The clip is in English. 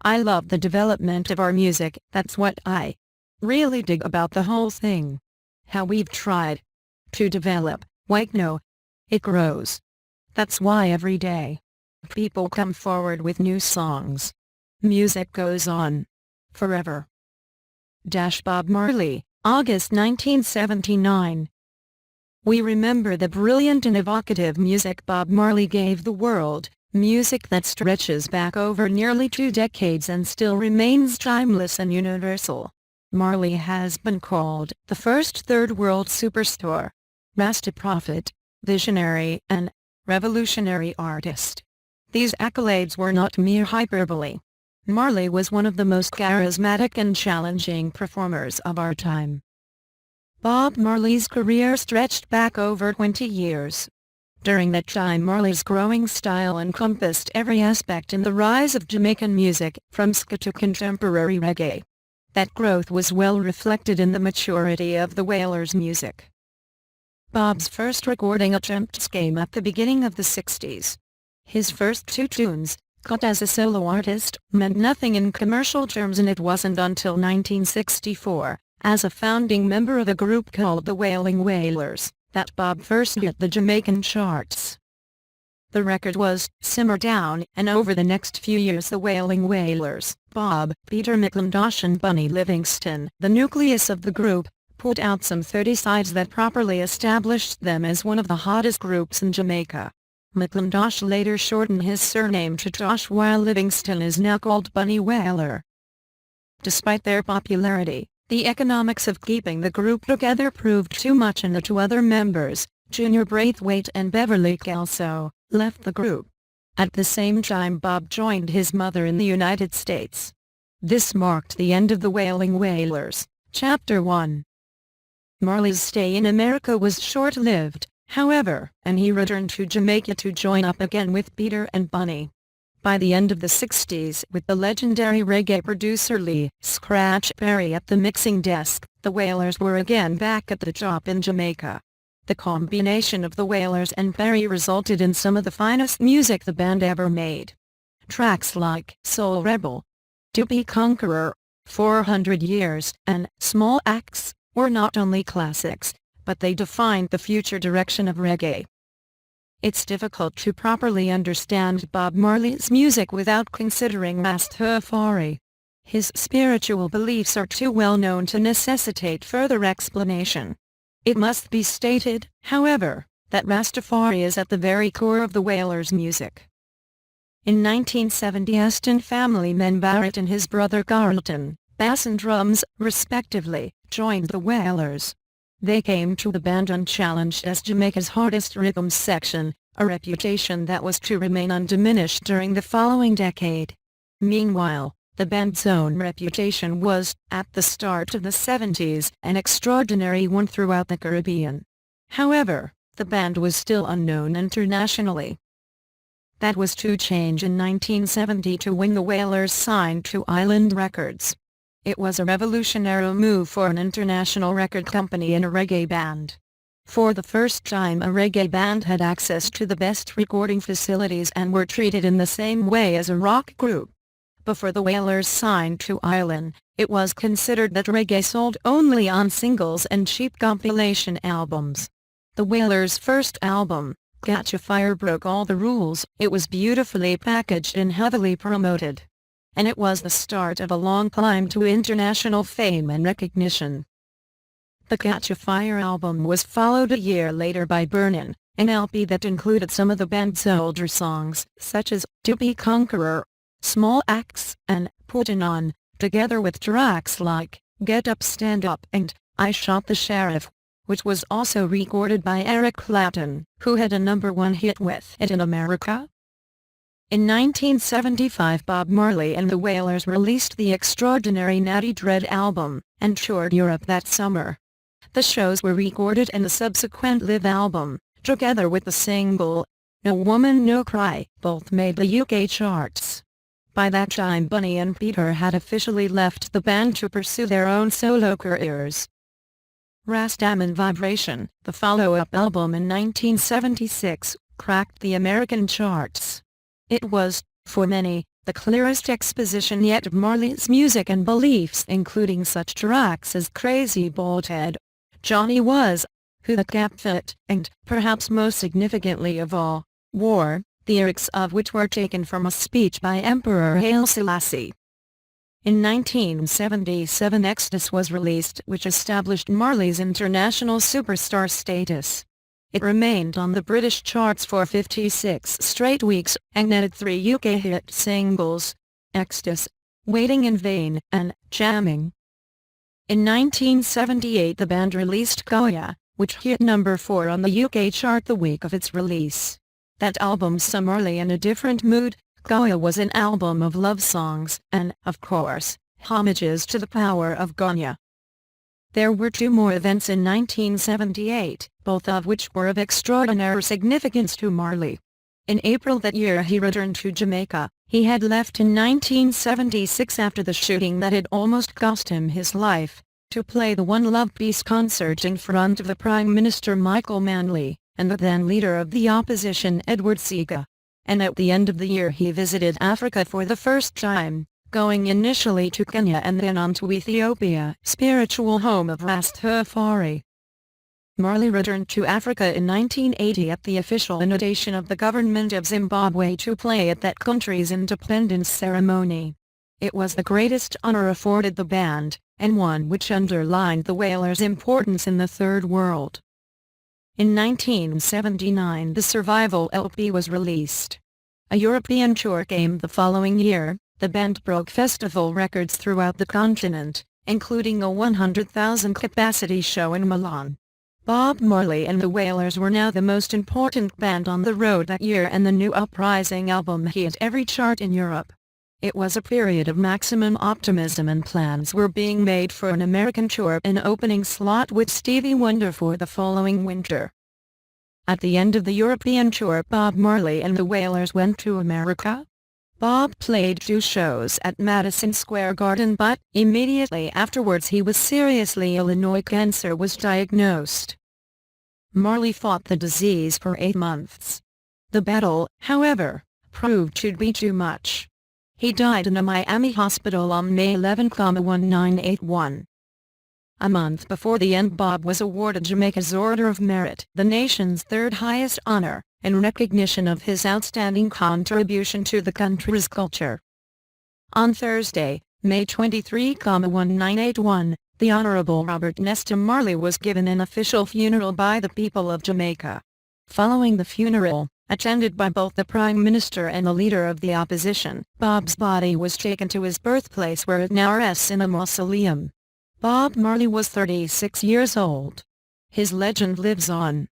I love the development of our music. That's what I really dig about the whole thing. How we've tried to develop, it grows. That's why every day people come forward with new songs. Music goes on forever. Bob Marley, August 1979. We remember the brilliant and evocative music Bob Marley gave the world, music that stretches back over nearly 2 decades and still remains timeless and universal. Marley has been called the first third world superstar, Rasta prophet, visionary and revolutionary artist. These accolades were not mere hyperbole. Marley was one of the most charismatic and challenging performers of our time. Bob Marley's career stretched back over 20 years. During that time, Marley's growing style encompassed every aspect in the rise of Jamaican music, from ska to contemporary reggae. That growth was well reflected in the maturity of the Wailers' music. Bob's first recording attempts came at the beginning of the 60s. His first 2 tunes, cut as a solo artist, meant nothing in commercial terms, and it wasn't until 1964, as a founding member of a group called the Wailing Wailers, that Bob first hit the Jamaican charts. The record was "Simmer Down," and over the next few years the Wailing Wailers, Bob, Peter McIntosh and Bunny Livingston, the nucleus of the group, put out some 30 sides that properly established them as one of the hottest groups in Jamaica. McIntosh later shortened his surname to Tosh, while Livingston is now called Bunny Wailer. Despite their popularity, the economics of keeping the group together proved too much, and the 2 other members, Junior Braithwaite and Beverly Kelso, left the group. At the same time, Bob joined his mother in the United States. This marked the end of the Wailing Wailers, Chapter 1. Marley's stay in America was short-lived, however, and he returned to Jamaica to join up again with Peter and Bunny. By the end of the 60s, with the legendary reggae producer Lee "Scratch" Perry at the mixing desk, the Wailers were again back at the top in Jamaica. The combination of the Wailers and Perry resulted in some of the finest music the band ever made. Tracks like "Soul Rebel," "To Be Conqueror," "400 Years," and "Small Axe" were not only classics, but they defined the future direction of reggae. It's difficult to properly understand Bob Marley's music without considering Rastafari. His spiritual beliefs are too well known to necessitate further explanation. It must be stated, however, that Rastafari is at the very core of the Wailers' music. In 1970, Aston family men Barrett and his brother Carlton, bass and drums, respectively, joined the Wailers. They came to the band unchallenged as Jamaica's hardest rhythm section, a reputation that was to remain undiminished during the following decade. Meanwhile, the band's own reputation was, at the start of the 70s, an extraordinary one throughout the Caribbean. However, the band was still unknown internationally. That was to change in 1972 when the Wailers signed to Island Records. It was a revolutionary move for an international record company and a reggae band. For the first time, a reggae band had access to the best recording facilities and were treated in the same way as a rock group. Before the Wailers signed to Island, it was considered that reggae sold only on singles and cheap compilation albums. The Wailers' first album, Catch a Fire, broke all the rules. It was beautifully packaged and heavily promoted. And it was the start of a long climb to international fame and recognition. The Catch a Fire album was followed a year later by Burnin', an LP that included some of the band's older songs, such as To Be Conqueror, Small Axe, and Puttin' On, together with tracks like Get Up Stand Up and I Shot the Sheriff, which was also recorded by Eric Clapton, who had a #1 hit with it in America. In 1975, Bob Marley and the Wailers released the extraordinary Natty Dread album, and toured Europe that summer. The shows were recorded in the subsequent Live album, together with the single, No Woman No Cry, both made the UK charts. By that time, Bunny and Peter had officially left the band to pursue their own solo careers. Rastaman Vibration, the follow-up album in 1976, cracked the American charts. It was, for many, the clearest exposition yet of Marley's music and beliefs, including such tracks as Crazy Bald Head, Johnny Was, Who That Gap Fit, and, perhaps most significantly of all, War, the lyrics of which were taken from a speech by Emperor Haile Selassie. In 1977 Exodus was released, which established Marley's international superstar status. It remained on the British charts for 56 straight weeks, and netted 3 UK hit singles, Exodus, Waiting in Vain, and Jamming. In 1978 the band released Goya, which hit number 4 on the UK chart the week of its release. That album saw Marley in a different mood. Goya was an album of love songs, and, of course, homages to the power of Gonya. There were 2 more events in 1978, both of which were of extraordinary significance to Marley. In April that year he returned to Jamaica. He had left in 1976 after the shooting that had almost cost him his life, to play the One Love Peace concert in front of the Prime Minister Michael Manley, and the then leader of the opposition Edward Seaga. And at the end of the year he visited Africa for the first time, going initially to Kenya and then on to Ethiopia, spiritual home of Rastafari. Marley returned to Africa in 1980 at the official invitation of the government of Zimbabwe to play at that country's independence ceremony. It was the greatest honor afforded the band, and one which underlined the Wailers' importance in the Third World. In 1979 the Survival LP was released. A European tour came the following year. The band broke festival records throughout the continent, including a 100,000 capacity show in Milan. Bob Marley and the Wailers were now the most important band on the road that year, and the new Uprising album hit every chart in Europe. It was a period of maximum optimism, and plans were being made for an American tour, an opening slot with Stevie Wonder for the following winter. At the end of the European tour Bob Marley and the Wailers went to America. Bob played 2 shows at Madison Square Garden, but immediately afterwards he was seriously ill. Cancer was diagnosed. Marley fought the disease for 8 months. The battle, however, proved to be too much. He died in a Miami hospital on May 11, 1981. A month before the end Bob was awarded Jamaica's Order of Merit, the nation's 3rd highest honor, in recognition of his outstanding contribution to the country's culture. On Thursday, May 23, 1981, the Honorable Robert Nesta Marley was given an official funeral by the people of Jamaica. Following the funeral, attended by both the Prime Minister and the Leader of the Opposition, Bob's body was taken to his birthplace where it now rests in a mausoleum. Bob Marley was 36 years old. His legend lives on.